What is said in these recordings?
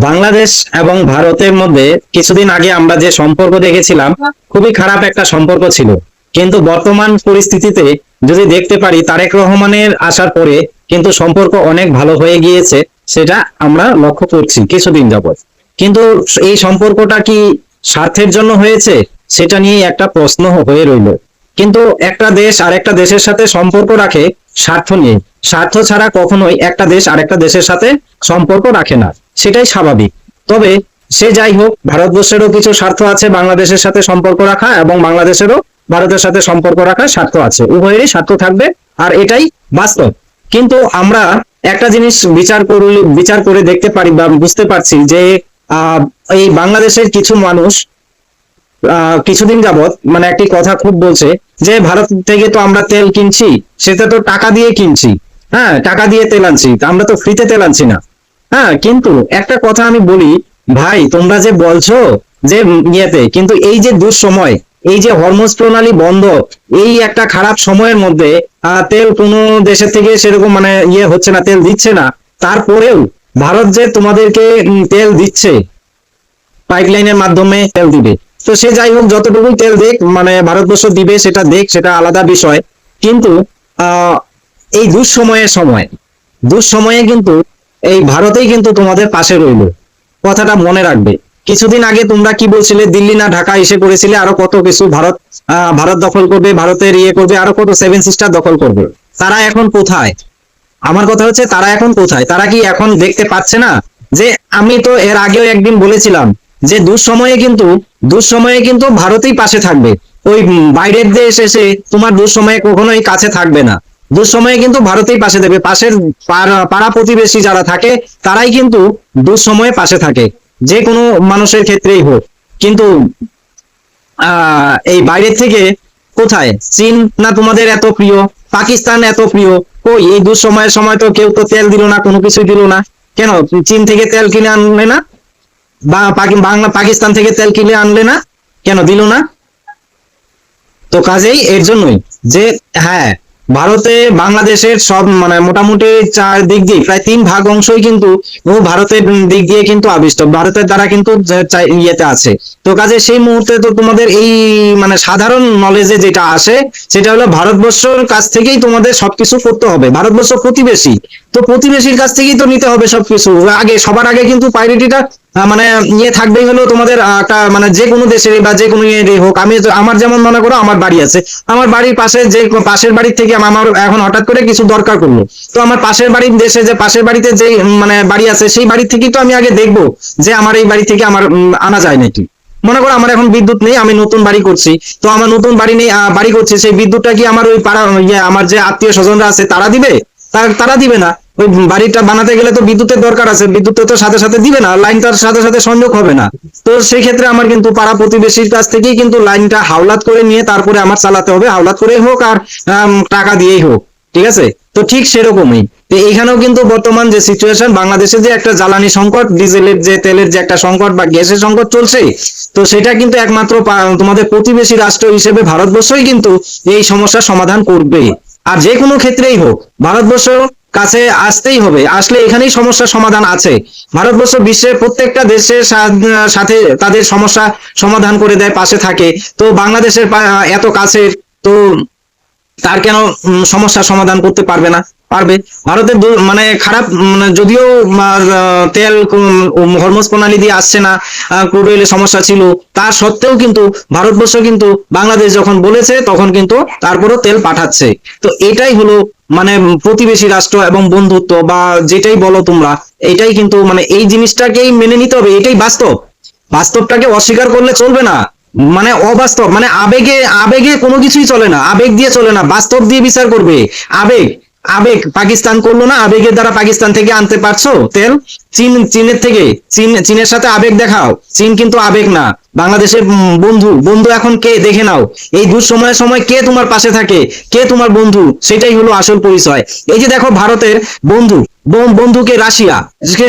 বাংলাদেশ এবং ভারতের মধ্যে কিছুদিন আগে আমরা যে সম্পর্ক দেখেছিলাম, খুবই খারাপ একটা সম্পর্ক ছিল। কিন্তু বর্তমান পরিস্থিতিতে যদি দেখতে পারি, তারেক রহমানের আসার পরে কিন্তু সম্পর্ক অনেক ভালো হয়ে গিয়েছে, সেটা আমরা লক্ষ্য করছি কিছুদিন যাবত। কিন্তু এই সম্পর্কটা কি স্বার্থের জন্য হয়েছে, সেটা নিয়ে একটা প্রশ্ন হয়ে রইল। কিন্তু একটা দেশ আরেকটা দেশের সাথে সম্পর্ক রাখে স্বার্থ নিয়ে। স্বার্থ ছাড়া কখনোই একটা দেশ আরেকটা দেশের সাথে সম্পর্ক রাখে না, সেটাই স্বাভাবিক। তবে সে যাই হোক, ভারতবর্ষেরও কিছু স্বার্থ আছে বাংলাদেশের সাথে সম্পর্ক রাখা, এবং বাংলাদেশেরও ভারতের সাথে সম্পর্ক রাখার স্বার্থ আছে। উভয়েরই স্বার্থ থাকবে, আর এটাই বাস্তব। কিন্তু আমরা একটা জিনিস বিচার করে দেখতে পারি বা বুঝতে পারছি যে আহ এই বাংলাদেশের কিছু মানুষ কিছুদিন যাবত মানে একটি কথা খুব বলছে যে ভারত থেকে তো আমরা তেল কিনছি, সেটা তো টাকা দিয়ে কিনছি। হ্যাঁ, টাকা দিয়ে তেল আনছি, আমরা তো ফ্রিতে তেল আনছি না। হ্যাঁ, কিন্তু একটা কথা আমি বলি, ভাই তোমরা যে বলছো যে ইয়েতে, কিন্তু এই যে দুঃসময়, এই যে হরমুজ প্রণালী বন্ধ, এই একটা খারাপ সময়ের মধ্যে তেল কোনো দেশের থেকে সেরকম মানে হচ্ছে না, তেল দিচ্ছে না, তারপরেও ভারত যে তোমাদেরকে তেল দিচ্ছে, পাইপলাইনের মাধ্যমে তেল দিবে। তো সে যাই হোক, যতটুকু তেল দেখ মানে ভারতবর্ষ দিবে সেটা দেখ, সেটা আলাদা বিষয়। কিন্তু আহ এই দুঃসময়ে কিন্তু এই ভারতেই কিন্তু তোমাদের পাশে রইলো, কথাটা মনে রাখবে। কিছুদিন আগে তোমরা কি বলছিলে, দিল্লি না ঢাকা এসে পড়েছিলে, আরো কত কিছু ভারত ভারত দখল করবে, ভারতের করবে, আরো কত সেভেন সিস্টার দখল করবে। তারা এখন কোথায়? আমার কথা হচ্ছে, তারা এখন কোথায়? তারা কি এখন দেখতে পাচ্ছে না যে আমি তো এর আগেও একদিন বলেছিলাম যে দুঃসময়ে কিন্তু ভারতই পাশে থাকবে। ওই বাইরের দেশ এসে তোমার দুঃসময়ে কখনোই কাছে থাকবে না। দুঃসময়ে কিন্তু ভারতেই পাশে দেবে, পাশের পাড়া প্রতিবেশী যারা থাকে তারাই কিন্তু দুঃসময়ে পাশে থাকে, যে কোনো মানুষের ক্ষেত্রেই হোক। কিন্তু এই বাইরের থেকে কোথায়? চীন না তোমাদের এত প্রিয়, পাকিস্তান এত প্রিয়, কই এই দুঃসময়ের সময় তো কেউ তো তেল দিল না, কোনো কিছুই দিল না। কেন চীন থেকে তেল কিনে আনলে না? বা পাকিস্তান থেকে তেল কিনে আনলে না? কেন দিল না? তো কাজেই এর জন্যই যে, হ্যাঁ, ভারতে বাংলাদেশের সব মানে মোটামুটি চার দিক দিয়ে প্রায় 3 ভাগ অংশই কিন্তু ভারতের দিক দিয়ে কিন্তু আবিষ্ট, ভারতের দ্বারা কিন্তু ইয়েতে আছে। তো কাজে সেই মুহূর্তে তো তোমাদের এই মানে সাধারণ নলেজে যেটা আসে, সেটা হলো ভারতবর্ষের কাছ থেকেই তোমাদের সবকিছু করতে হবে। ভারতবর্ষ প্রতিবেশী, তো প্রতিবেশীর কাছ থেকেই তো নিতে হবে সবকিছু। আগে সবার আগে কিন্তু প্রায়োরিটিটা মানে থাকবেই হলো তোমাদের একটা মানে যে কোনো দেশের বা যে কোনো হোক। আমি আমার যেমন মনে করো, আমার বাড়ি আছে, আমার বাড়ির পাশে যে পাশের বাড়ির থেকে আমার এখন হঠাৎ করে কিছু দরকার করলো, তো আমার পাশের বাড়ির দেশে যে পাশের বাড়িতে যে মানে বাড়ি আছে, সেই বাড়ি থেকেই তো আমি আগে দেখবো যে আমার এই বাড়ি থেকে আমার আনা যায় নাকি। মনে করো আমার এখন বিদ্যুৎ নেই, আমি নতুন বাড়ি করছি, তো আমার নতুন বাড়ি নেই, বাড়ি করছি, সেই বিদ্যুৎটা কি আমার ওই পাড়া আমার যে আত্মীয় স্বজনরা আছে তারা দিবে? তারা দিবে না। ওই বাড়িটা বানাতে গেলে তো বিদ্যুতের দরকার আছে, বিদ্যুতের তো সাথে সাথে দিবে না, লাইনটার সাথে সাথে সংযোগ হবে না। তো সেই ক্ষেত্রে আমার কিন্তু পাড়া প্রতিবেশীর কাছ থেকেই কিন্তু লাইনটা হাওলাত করে নিয়ে তারপরে আমার চালাতে হবে, হাওলাত করে হোক আর টাকা দিয়েই হোক। ঠিক আছে? তো ঠিক সেরকমই তো এখানেও কিন্তু বর্তমান যে সিচুয়েশন, বাংলাদেশে যে একটা জ্বালানি সংকট, ডিজেলের যে তেলের যে একটা সংকট বা গ্যাসের সংকট চলছে, তো সেটা কিন্তু একমাত্র তোমাদের প্রতিবেশী রাষ্ট্র হিসেবে ভারতবর্ষই কিন্তু এই সমস্যার সমাধান করবে। আর যে কোনো ক্ষেত্রেই হোক, ভারতবর্ষ কাছে আসতেই হবে, আসলে এখানেই সমস্যার সমাধান আছে। ভারতবর্ষ বিশ্বের প্রত্যেকটা দেশের সাথে তাদের সমস্যা সমাধান করে দেয়, পাশে থাকে। তো বাংলাদেশের এত কাছে, তো তার কেন সমস্যার সমাধান করতে পারবে না? পারবে। ভারতের মানে খারাপ যদিও তেল হরমুজ প্রণালী দিয়ে আসছে না, ক্রুড অয়েলের সমস্যা ছিল, তা সত্ত্বেও কিন্তু ভারতবর্ষ কিন্তু বাংলাদেশ যখন বলেছে তখন কিন্তু তারপরও তেল পাঠাচ্ছে। তো এটাই হলো মানে প্রতিবেশী রাষ্ট্র এবং বন্ধুত্ব বা যেটাই বলো তোমরা, এটাই কিন্তু মানে এই জিনিসটাকেই মেনে নিতে হবে, এটাই বাস্তব। বাস্তবটাকে অস্বীকার করলে চলবে না। মানে অবাস্তব মানে আবেগে আবেগে কোনো কিছুই চলে না, আবেগ দিয়ে চলে না, বাস্তব দিয়ে বিচার করবে। আবেগ আবেগ পাকিস্তান করলো না, আবেগের দ্বারা পাকিস্তান থেকে আনতে পারছো তেল? চীনের থেকে চীনের সাথে আবেগ দেখাও। চীন কিন্তু আবেগ না, বাংলাদেশের বন্ধু। বন্ধু এখন কে দেখে নাও, এই দুঃসময়ের সময় কে তোমার পাশে থাকে, কে তোমার বন্ধু, সেটাই হলো আসল পরিচয়। এই যে দেখো ভারতের বন্ধু, বন্ধুকে রাশিয়া,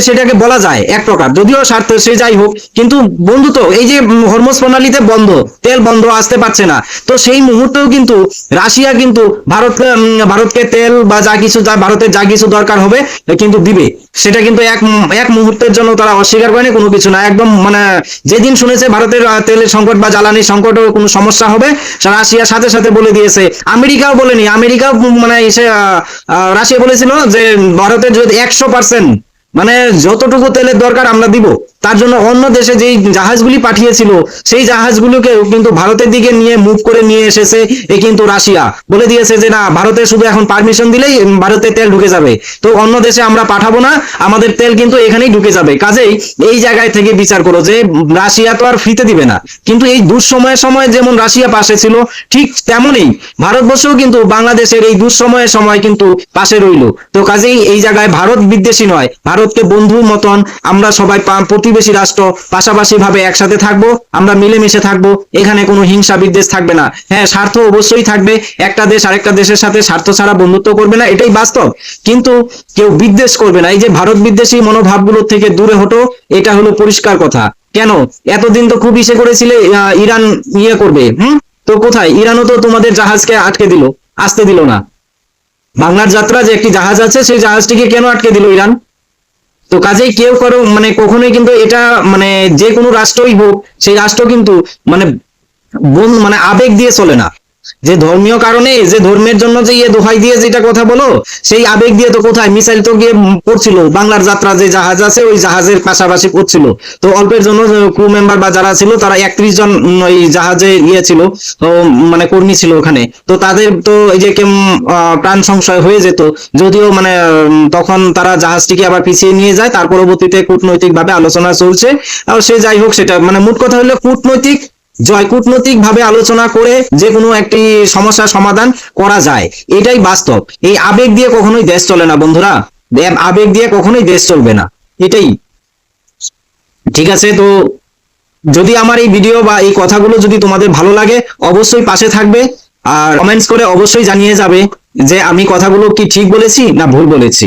সেটাকে বলা যায় এক প্রকার, যদিও স্বার্থ সে যাই হোক, কিন্তু বন্ধু তো এই যে হরমুজ প্রণালীতে বন্ধ, তেল বন্ধ, আসতে পারছে না, তো সেই মুহূর্তেও কিন্তু রাশিয়া কিন্তু ভারতকে তেল বা যা কিছু, ভারতের যা কিছু দরকার হবে কিন্তু দিবে। সেটা কিন্তু এক মুহূর্তের জন্য তারা অস্বীকার করেনি, কোনো কিছু না, একদম মানে যেদিন শুনেছে ভারতের তেলের সংকট বা জ্বালানি সংকটও কোনো সমস্যা হবে, রাশিয়া সাথে সাথে বলে দিয়েছে। আমেরিকাও বলেনি, আমেরিকাও মানে এসে রাশিয়া বলেছিল যে ভারতের যদি 100% মানে যতটুকু তেলের দরকার আমরা দিব, তার জন্য অন্য দেশে যেই জাহাজগুলি পাঠিয়েছিল সেই জাহাজগুলোকে কিন্তু ভারতের দিকে নিয়ে মুভ করে নিয়ে এসেছে এ কিন্তু রাশিয়া বলে দিয়েছে যে না, ভারতে শুধু এখন পারমিশন দিলেই ভারতে তেল ঢুকে যাবে, তো অন্য দেশে আমরা পাঠাবো না, আমাদের তেল কিন্তু এখানেই ঢুকে যাবে। কাজেই এই জায়গায় থেকে বিচার করো যে রাশিয়া তো আর ফ্রিতে দিবে না, কিন্তু এই দুঃসময়ের সময় যেমন রাশিয়া পাশে ছিল, ঠিক তেমনই ভারতবর্ষও কিন্তু বাংলাদেশের এই দুঃসময়ের সময় কিন্তু পাশে রইল। তো কাজেই এই জায়গায় ভারত বিদ্বেষী নয়, ভারতকে বন্ধুর মতন আমরা সবাই প্রতিবেশী রাষ্ট্র পাশাপাশি ভাবে একসাথে থাকবো, আমরা মিলেমিশে থাকবো, এখানে কোনো হিংসা বিদ্বেষ থাকবে না। হ্যাঁ, স্বার্থ অবশ্যই থাকবে, একটা দেশ আরেকটা দেশের সাথে স্বার্থ ছাড়া বন্ধুত্ব করবে না, এটাই বাস্তব, কিন্তু কেউ বিদ্বেষ করবে না। এই যে ভারত বিদ্বেষী মনোভাবগুলোর থেকে দূরে হটো, এটা হলো পরিষ্কার কথা। কেন এতদিন তো খুব ইসে করেছিলে ইরান ইয়ে করবে, তো কোথায়? ইরানও তো তোমাদের জাহাজকে আটকে দিল, আসতে দিল না। বাংলার যাত্রা যে একটি জাহাজ আছে, সেই জাহাজটিকে কেন আটকে দিল ইরান? তো কাজেই কেউ করো মানে কখনোই কিন্তু এটা মানে যে কোনো রাষ্ট্রই হোক, সেই রাষ্ট্র কিন্তু মানে মানে আবেগ দিয়ে চলে না। যে ধর্মীয় কারণে, যে ধর্মের জন্য যে দোহাই দিয়ে যেটা কথা বলো, সেই আবেগ দিয়ে তো কোথায় মিসাইল তো গিয়ে পড়ছিল, বাংলার যাত্রা যে জাহাজ আছে ওই জাহাজের পাশাপাশি পড়ছিল, তো অল্পের জন্য ক্রু মেম্বার বা যারা ছিল তারা 31 জন ওই জাহাজে ছিল, তো মানে কর্মী ছিল ওখানে, তো তাদের তো এই যে প্রাণ সংশয় হয়ে যেত, যদিও মানে তখন তারা জাহাজটিকে আবার পিছিয়ে নিয়ে যায়, তার পরবর্তীতে কূটনৈতিক ভাবে আলোচনা চলছে। আর সে যাই হোক, সেটা মানে মোট কথা হলো কূটনৈতিক ভাবে আলোচনা করে যে কোনো একটি সমস্যার সমাধান করা যায়, এটাই বাস্তব। এই আবেগ দিয়ে কখনোই দেশ চলে না বন্ধুরা, আবেগ দিয়ে কখনোই দেশ চলবে না, এটাই ঠিক আছে। তো যদি আমার এই ভিডিও বা এই কথাগুলো যদি তোমাদের ভালো লাগে, অবশ্যই পাশে থাকবে, আর কমেন্টস করে অবশ্যই জানিয়ে যাবে যে আমি কথাগুলো কি ঠিক বলেছি না ভুল বলেছি।